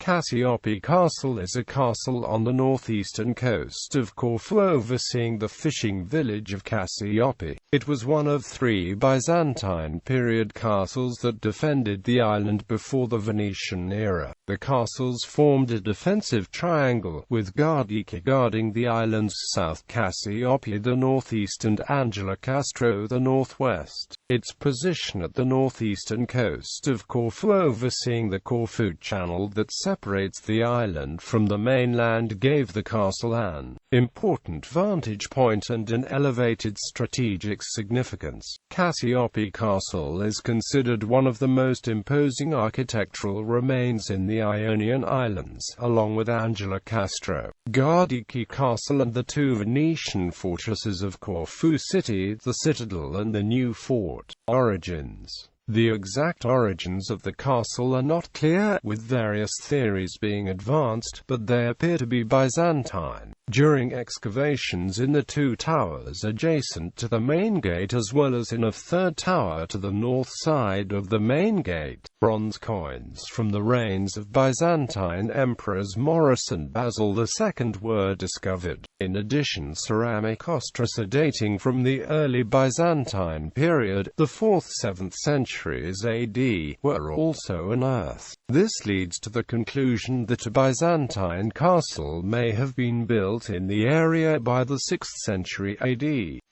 Kassiopi Castle is a castle on the northeastern coast of Corfu overseeing the fishing village of Kassiopi. It was one of 3 Byzantine-period castles that defended the island before the Venetian era. The castles formed a defensive triangle, with Gardiki guarding the island's south, Kassiopi the northeast, and Angelokastro the northwest. Its position at the northeastern coast of Corfu overseeing the Corfu Channel that separates the island from the mainland gave the castle an important vantage point and an elevated strategic significance. Kassiopi Castle is considered one of the most imposing architectural remains in the Ionian Islands, along with Angelokastro, Gardiki Castle and the 2 Venetian fortresses of Corfu City, the Citadel and the New Fort. Origins. The exact origins of the castle are not clear, with various theories being advanced, but they appear to be Byzantine. During excavations in the 2 towers adjacent to the main gate, as well as in a 3rd tower to the north side of the main gate, bronze coins from the reigns of Byzantine emperors Maurus and Basil II were discovered. In addition, ceramic ostraca dating from the early Byzantine period, the 4th–7th centuries AD, were also unearthed. This leads to the conclusion that a Byzantine castle may have been built in the area by the 6th century AD,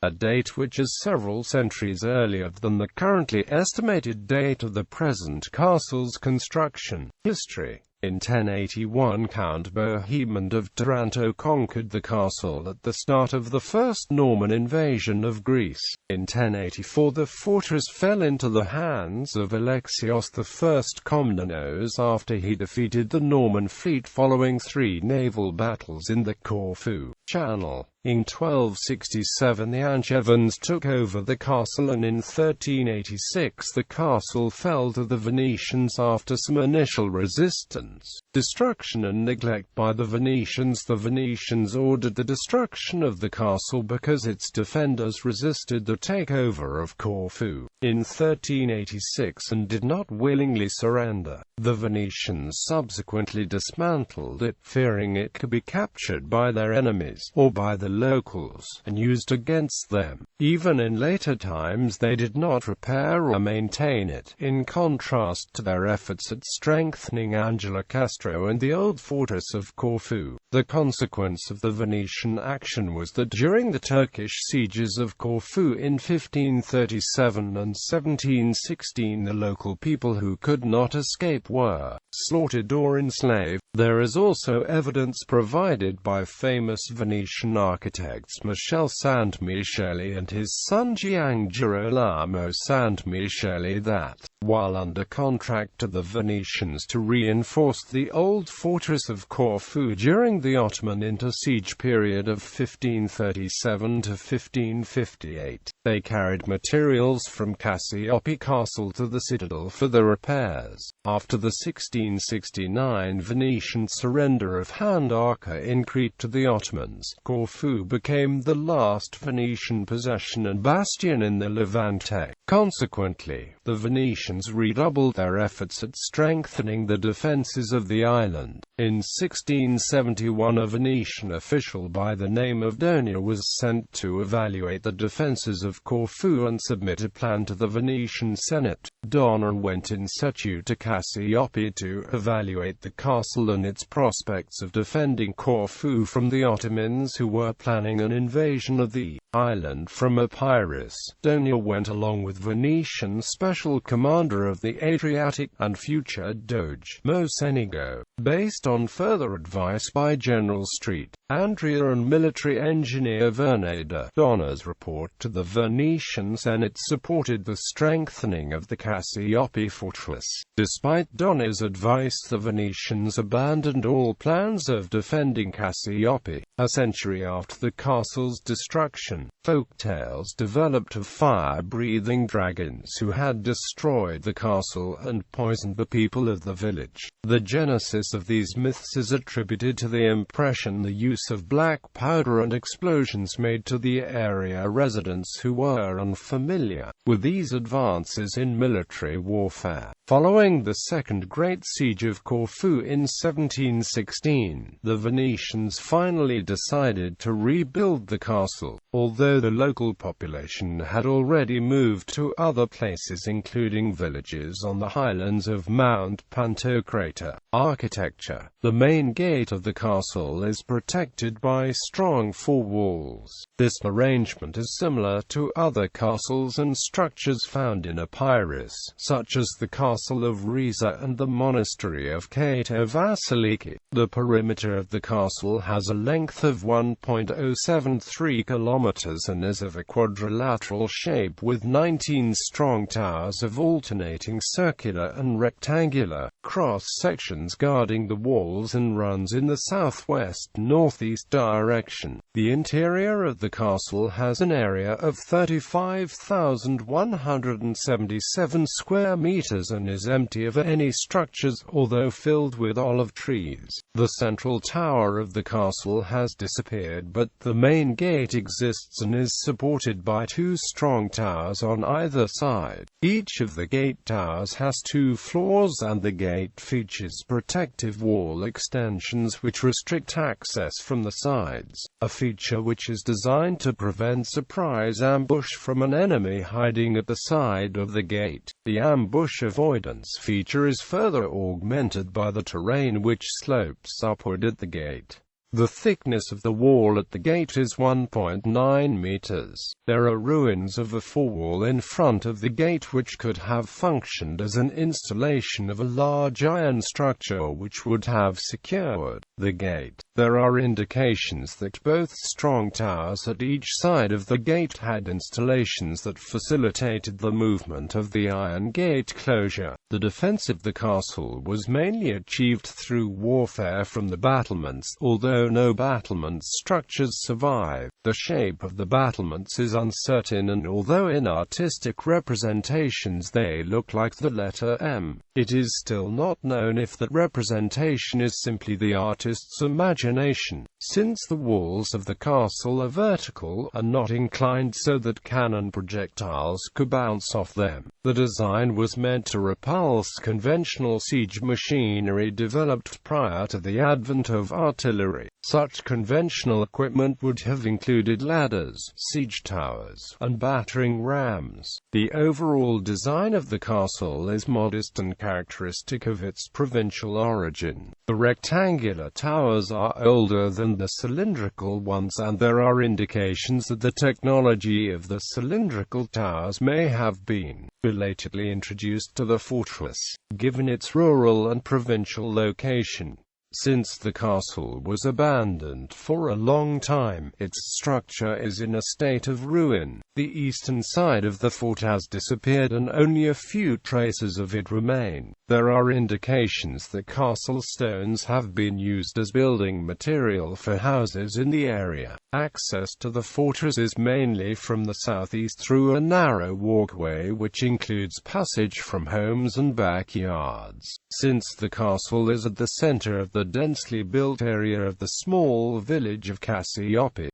a date which is several centuries earlier than the currently estimated date of the present castle's construction. History. In 1081, Count Bohemond of Taranto conquered the castle at the start of the first Norman invasion of Greece. In 1084, the fortress fell into the hands of Alexios I Komnenos after he defeated the Norman fleet following 3 naval battles in the Corfu Channel. In 1267 the Angevins took over the castle, and in 1386 the castle fell to the Venetians after some initial resistance, destruction and neglect by the Venetians. The Venetians ordered the destruction of the castle because its defenders resisted the takeover of Corfu in 1386 and did not willingly surrender. The Venetians subsequently dismantled it, fearing it could be captured by their enemies, or by the locals, and used against them. Even in later times they did not repair or maintain it, in contrast to their efforts at strengthening Angelokastro and the old fortress of Corfu. The consequence of the Venetian action was that during the Turkish sieges of Corfu in 1537 and 1716 the local people who could not escape were slaughtered or enslaved. There is also evidence provided by famous Venetian architects Michele Santmicheli and his son Giangirolamo Santmicheli that, while under contract to the Venetians to reinforce the old fortress of Corfu during the Ottoman inter-siege period of 1537 to 1558, they carried materials from Kassiopi Castle to the citadel for the repairs. After the 1669 Venetian surrender of Handarka in Crete to the Ottomans, Corfu became the last Venetian possession and bastion in the Levante. Consequently, the Venetians redoubled their efforts at strengthening the defences of the island. In 1671 a Venetian official by the name of Donia was sent to evaluate the defences of Corfu and submit a plan to the Venetian Senate. Donia went in situ to Kassiopi to evaluate the castle and its prospects of defending Corfu from the Ottomans who were planning an invasion of the island from Epirus. Donia went along with Venetian special commander of the Adriatic and future Doge Mocenigo. Based on further advice by General Street, Andrea and military engineer Verneda, Donia's report to the Venetian Senate supported the strengthening of the Kassiopi fortress. Despite Donia's advice, the Venetians abandoned all plans of defending Kassiopi. A century after the castle's destruction, folktales developed of fire-breathing dragons who had destroyed the castle and poisoned the people of the village. The genesis of these myths is attributed to the impression the use of black powder and explosions made to the area residents who were unfamiliar with these advances in military warfare. Following the Second Great Siege of Corfu in 1716, the Venetians finally decided to rebuild the castle, although the local population had already moved to other places including villages on the highlands of Mount Pantocrator. Architecture. The main gate of the castle is protected by strong four walls. This arrangement is similar to other castles and structures found in Epirus, such as the Castle of Riza and the Monastery of Kato Vasiliki. The perimeter of the castle has a length of 1.073 kilometers and is of a quadrilateral shape with 19 strong towers of alternating circular and rectangular cross-sections guarding the walls and runs in the southwest-northeast direction. The interior of the castle has an area of 35,177 square meters and is empty of any structures, although filled with olive trees. The central tower of the castle has disappeared, but the main gate exists and is supported by two strong towers on either side. Each of the gate towers has 2 floors and the gate features protective wall extensions which restrict access from the sides, a feature which is designed to prevent surprise ambush from an enemy hiding at the side of the gate. The ambush avoidance feature is further augmented by the terrain which slopes upward at the gate. The thickness of the wall at the gate is 1.9 meters. There are ruins of a forewall in front of the gate which could have functioned as an installation of a large iron structure which would have secured the gate. There are indications that both strong towers at each side of the gate had installations that facilitated the movement of the iron gate closure. The defense of the castle was mainly achieved through warfare from the battlements, although no battlement structures survive. The shape of the battlements is uncertain, and although in artistic representations they look like the letter M, it is still not known if that representation is simply the artist's imagination. Since the walls of the castle are vertical and not inclined so that cannon projectiles could bounce off them, the design was meant to repulse conventional siege machinery developed prior to the advent of artillery. Such conventional equipment would have included ladders, siege towers, and battering rams. The overall design of the castle is modest and characteristic of its provincial origin. The rectangular towers are older than the cylindrical ones, and there are indications that the technology of the cylindrical towers may have been belatedly introduced to the fortress, given its rural and provincial location. Since the castle was abandoned for a long time, its structure is in a state of ruin. The eastern side of the fort has disappeared and only a few traces of it remain. There are indications that castle stones have been used as building material for houses in the area. Access to the fortress is mainly from the southeast through a narrow walkway which includes passage from homes and backyards. Since the castle is at the center of the densely built area of the small village of Kassiopi,